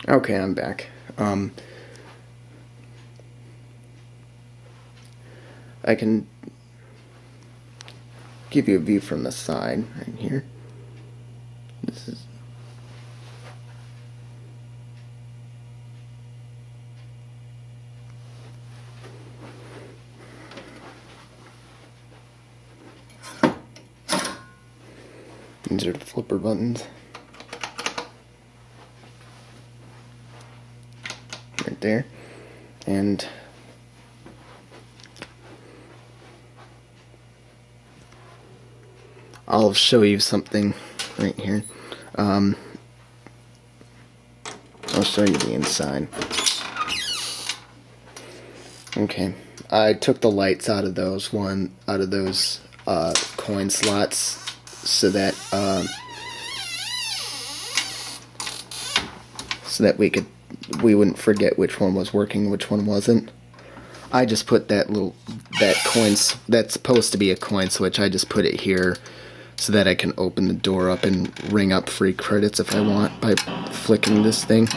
Okay, I'm back. I can give you a view from the side right here. This is these are the flipper buttons. Right there. And I'll show you something right here. I'll show you the inside. Okay, I took the lights out of those coin slots so that we wouldn't forget which one was working, which one wasn't. I just put that coins that's supposed to be a coin switch. I just put it here so that I can open the door up and ring up free credits if I want by flicking this thing.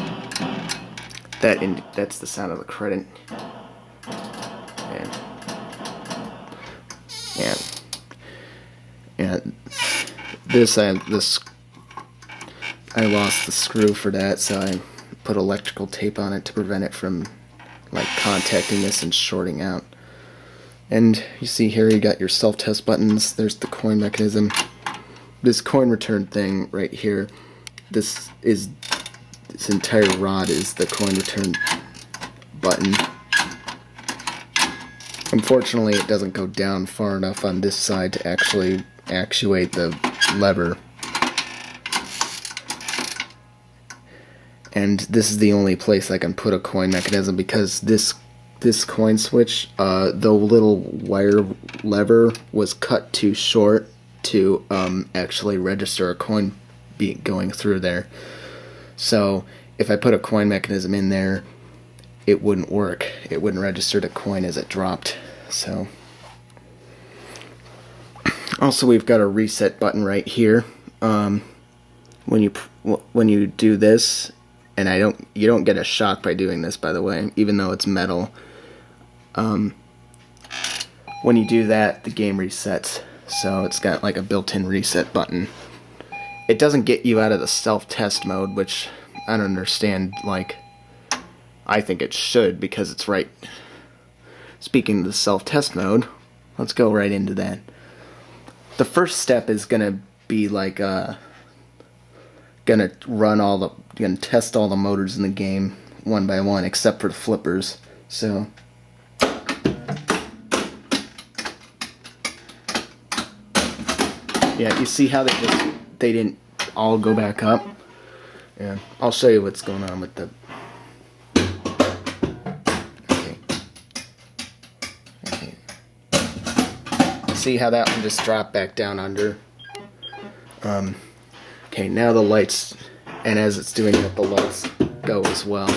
That's the sound of the credit. And this I lost the screw for that, so I put electrical tape on it to prevent it from like contacting this and shorting out. And you see here you got your self-test buttons. There's the coin mechanism. This coin return thing right here, this entire rod is the coin return button. Unfortunately, it doesn't go down far enough on this side to actually actuate the lever. And this is the only place I can put a coin mechanism, because this coin switch, the little wire lever was cut too short to actually register a coin going through there. So if I put a coin mechanism in there, it wouldn't work. It wouldn't register the coin as it dropped. So also we've got a reset button right here. When you do this, and you don't get a shock by doing this, by the way, even though it's metal. When you do that, the game resets. So it's got like a built-in reset button. It doesn't get you out of the self-test mode, which I don't understand. Like, I think it should, because it's right. Speaking of the self-test mode, let's go right into that. The first step is gonna be like gonna test all the motors in the game one by one, except for the flippers. So yeah, you see how they didn't all go back up? Yeah, I'll show you what's going on with the... Okay. See how that one just dropped back down under? Okay, now the lights, and as it's doing that, the lights go as well.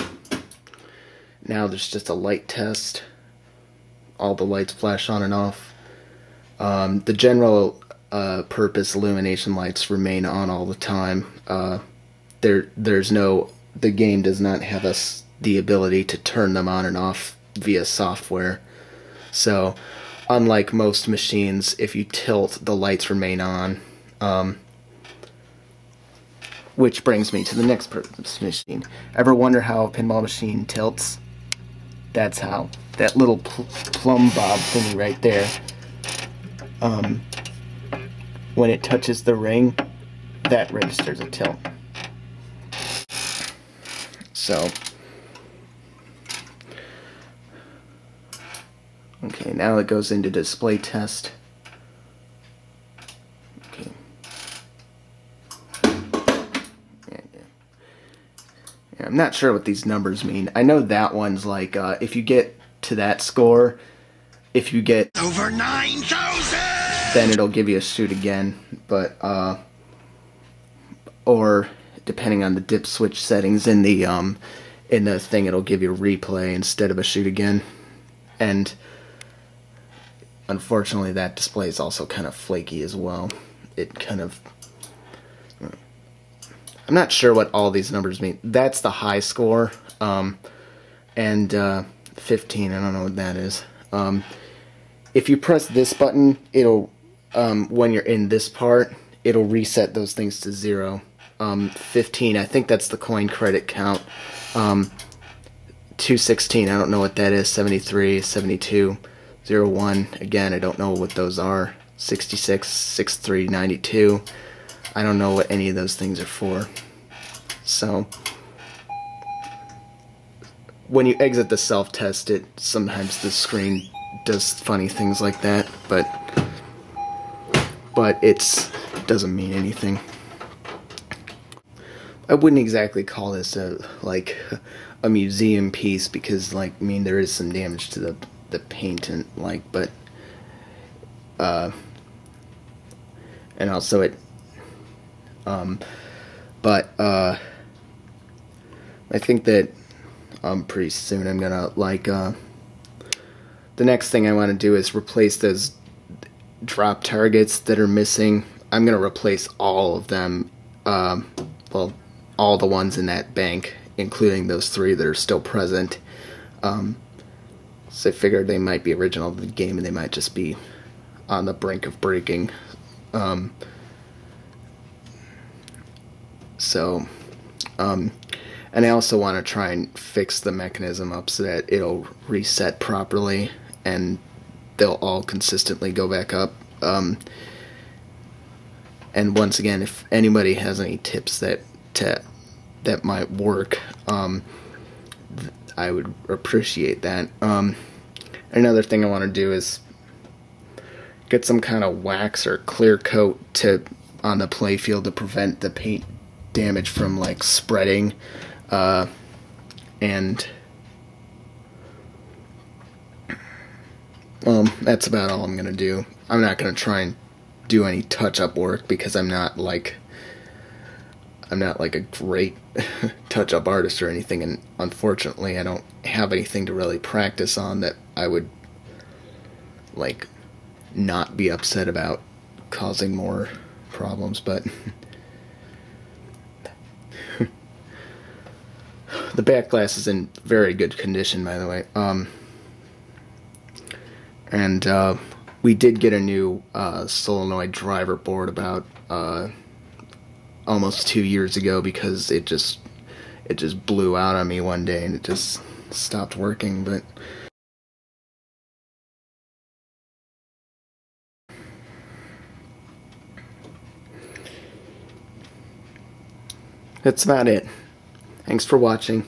Now there's just a light test. All the lights flash on and off. The general purpose illumination lights remain on all the time. The game does not have the ability to turn them on and off via software. So, unlike most machines, if you tilt, the lights remain on. Which brings me to the next machine. Ever wonder how a pinball machine tilts? That's how. That little plumb bob thingy right there. When it touches the ring, that registers a tilt. So, okay, now it goes into display test. Okay. Yeah, I'm not sure what these numbers mean. I know that one's like, if you get to that score, if you get over 9,000, then it'll give you a shoot again. But or depending on the dip switch settings in the thing, it'll give you a replay instead of a shoot again. And unfortunately, that display is also kind of flaky as well. It kind of... I'm not sure what all these numbers mean. That's the high score, and 15, I don't know what that is. If you press this button, it'll, when you're in this part, it'll reset those things to 0. 15, I think that's the coin credit count. 216, I don't know what that is. 73, 72, 01, again, I don't know what those are. 66, 63, 92, I don't know what any of those things are for. So, when you exit the self-test, sometimes the screen does funny things like that, but it doesn't mean anything. I wouldn't exactly call this a museum piece, because there is some damage to the paint and but and also I think that pretty soon I'm gonna the next thing I want to do is replace those drop targets that are missing. I'm gonna replace all of them, well, all the ones in that bank, including those 3 that are still present. So I figured they might be original to the game, and they might just be on the brink of breaking. And I also want to try and fix the mechanism up so that it'll reset properly and they'll all consistently go back up. And once again, if anybody has any tips that might work, I would appreciate that. Another thing I want to do is get some kind of wax or clear coat on the playfield to prevent the paint damage from spreading, and that's about all I'm gonna do. I'm not gonna try and do any touch-up work because I'm not a great touch-up artist or anything, and unfortunately I don't have anything to really practice on that I would not be upset about causing more problems. But the back glass is in very good condition, by the way. And we did get a new solenoid driver board about almost 2 years ago, because it just blew out on me one day and it just stopped working. But that's about it. Thanks for watching.